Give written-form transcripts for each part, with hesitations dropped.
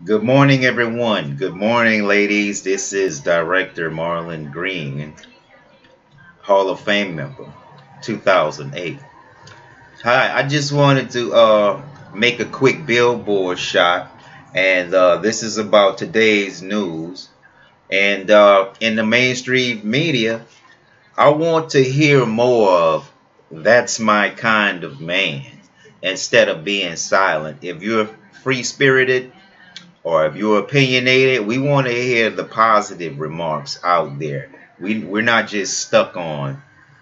Good morning, everyone. Good morning, ladies. This is Director Marlon Green, Hall of Fame member, 2008. Hi, I just wanted to make a quick billboard shot, and this is about today's news. And in the mainstream media, I want to hear more of "That's my kind of man" instead of being silent. If you're free spirited, or if you're opinionated, we want to hear the positive remarks out there. We're not just stuck on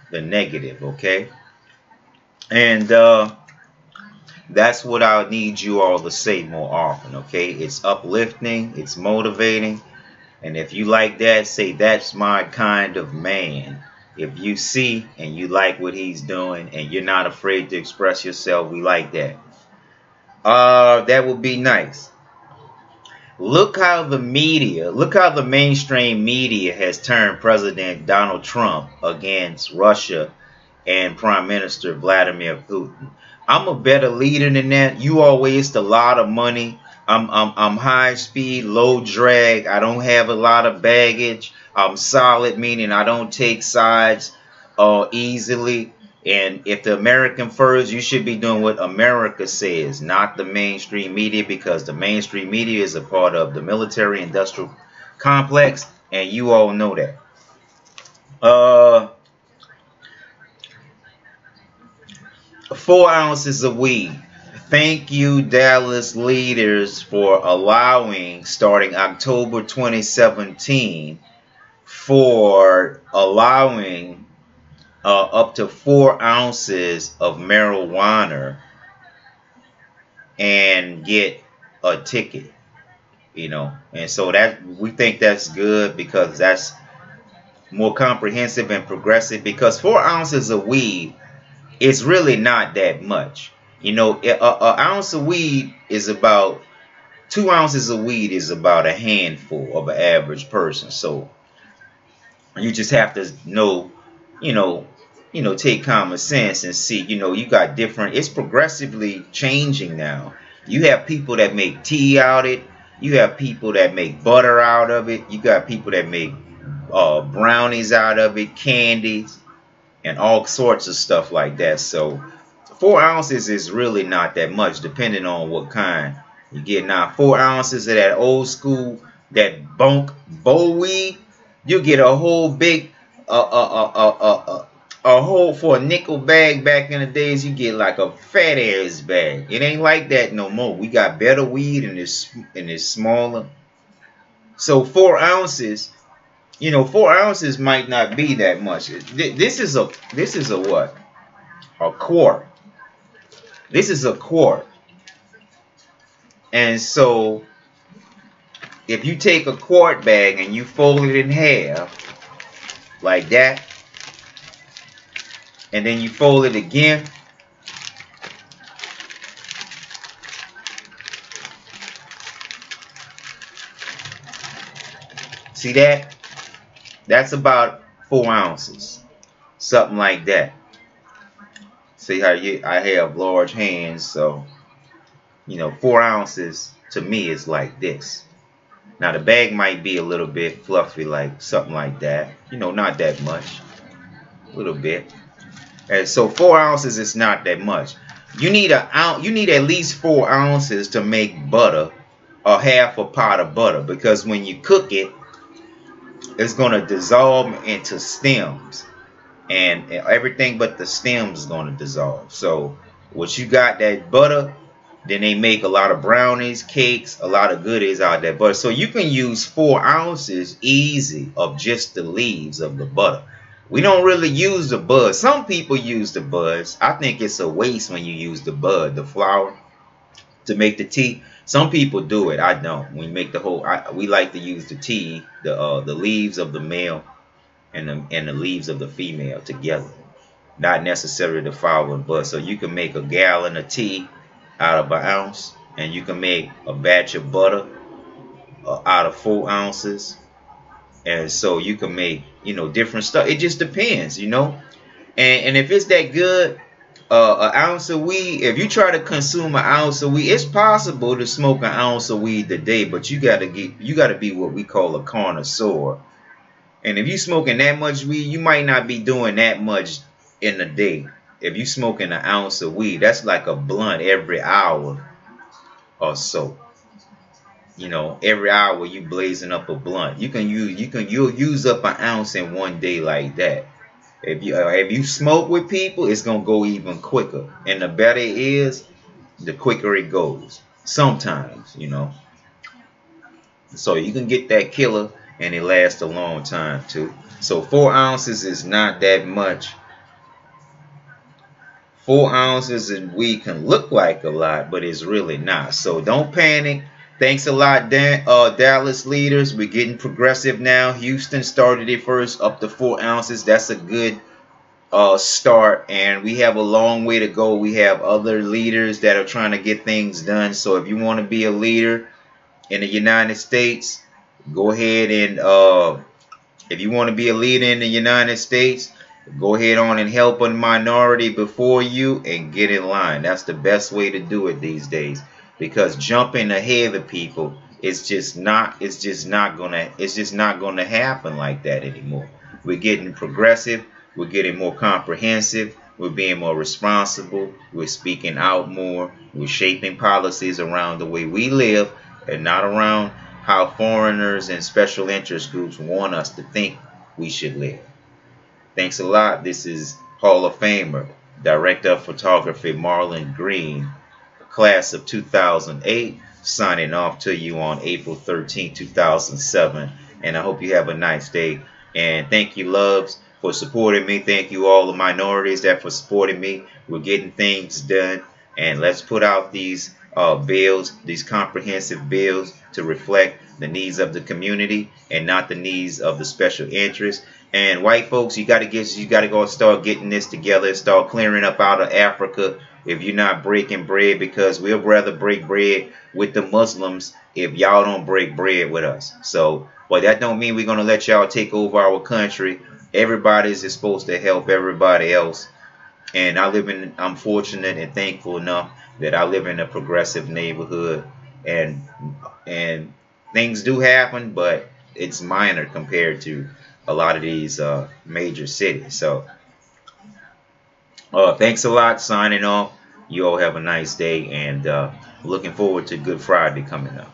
the negative, okay? And that's what I need you all to say more often, okay? It's uplifting, it's motivating, and if you like that, say "That's my kind of man." If you see and you like what he's doing and you're not afraid to express yourself, we like that. That would be nice. Look how the mainstream media has turned President Donald Trump against Russia and Prime Minister Vladimir Putin. I'm a better leader than that. You all waste a lot of money. I'm high speed, low drag. I don't have a lot of baggage. I'm solid, meaning I don't take sides easily. And if the American first, you should be doing what America says, not the mainstream media, because the mainstream media is a part of the military industrial complex, and you all know that. Uh, 4 ounces of weed. Thank you, Dallas leaders, for allowing, starting October 2017, for allowing up to 4 ounces of marijuana and get a ticket, and so that we think that's good because that's more comprehensive and progressive, because 4 ounces of weed is really not that much. A ounce of weed is about 2 ounces of weed is about a handful of an average person. So you just have to know, you know, take common sense and see, you got different, it's progressively changing now. You have people that make tea out of it. You have people that make butter out of it. You got people that make brownies out of it, candies, and all sorts of stuff like that. So 4 ounces is really not that much, depending on what kind you get. Now, 4 ounces of that old school, that bunk bowl weed, you get a whole big, a whole, for a nickel bag. Back in the days, you get like a fat ass bag. It ain't like that no more. We got better weed and it's smaller. So 4 ounces, 4 ounces might not be that much. This is a what? A quart. This is a quart. And so if you take a quart bag and you fold it in half like that, and then you fold it again, see that? That's about 4 ounces. Something like that. See how I have large hands, so 4 ounces to me is like this. Now the bag might be a little bit fluffy, like something like that. Not that much. A little bit. And so 4 ounces is not that much. You need you need at least 4 ounces to make butter, or half a pot of butter, because when you cook it, it's gonna dissolve into stems, and everything but the stems is gonna dissolve. So what you got, that butter, then they make a lot of brownies, cakes, a lot of goodies out of that butter. So you can use 4 ounces easy of just the leaves of the butter. We don't really use the bud. Some people use the buds. I think it's a waste when you use the bud, the flower, to make the tea. Some people do it. I don't. We make the whole. We like to use the tea, the leaves of the male and the leaves of the female together, not necessarily the flower and bud. So you can make a gallon of tea out of an ounce, and you can make a batch of butter out of 4 ounces. And so you can make, different stuff. It just depends, and if it's that good, An ounce of weed. If you try to consume an ounce of weed, it's possible to smoke an ounce of weed a day, but you gotta be what we call a connoisseur. And if you smoking that much weed, you might not be doing that much in a day. If you smoking an ounce of weed, that's like a blunt every hour or so. You know, every hour you blazing up a blunt. You'll use up an ounce in one day like that. If you smoke with people, it's gonna go even quicker. And the better it is, the quicker it goes. Sometimes, you know. So you can get that killer and it lasts a long time too. So 4 ounces is not that much. 4 ounces of weed can look like a lot, but it's really not. So don't panic. Thanks a lot, Dallas leaders. We're getting progressive now. Houston started it first, up to 4 ounces. That's a good start, and we have a long way to go. We have other leaders that are trying to get things done. So if you want to be a leader in the United States, go ahead and if you want to be a leader in the United States, go ahead on and help a minority before you and get in line. That's the best way to do it these days, because jumping ahead of people, it's just not gonna happen like that anymore. We're getting progressive, we're getting more comprehensive, we're being more responsible, we're speaking out more, we're shaping policies around the way we live and not around how foreigners and special interest groups want us to think we should live. Thanks a lot. This is Hall of Famer, Director of Photography Marlon Green, class of 2008, signing off to you on April 13, 2007. And I hope you have a nice day. And thank you, loves, for supporting me. Thank you, all the minorities that for supporting me. We're getting things done. And let's put out these bills, these comprehensive bills, to reflect the needs of the community and not the needs of the special interests. And white folks, you gotta go start getting this together, start clearing up out of Africa if you're not breaking bread, because we'll rather break bread with the Muslims if y'all don't break bread with us. So, but that don't mean we're gonna let y'all take over our country. Everybody is supposed to help everybody else. And I'm fortunate and thankful enough that I live in a progressive neighborhood, and things do happen, but it's minor compared to a lot of these major cities. So thanks a lot. Signing off. You all have a nice day, and looking forward to Good Friday coming up.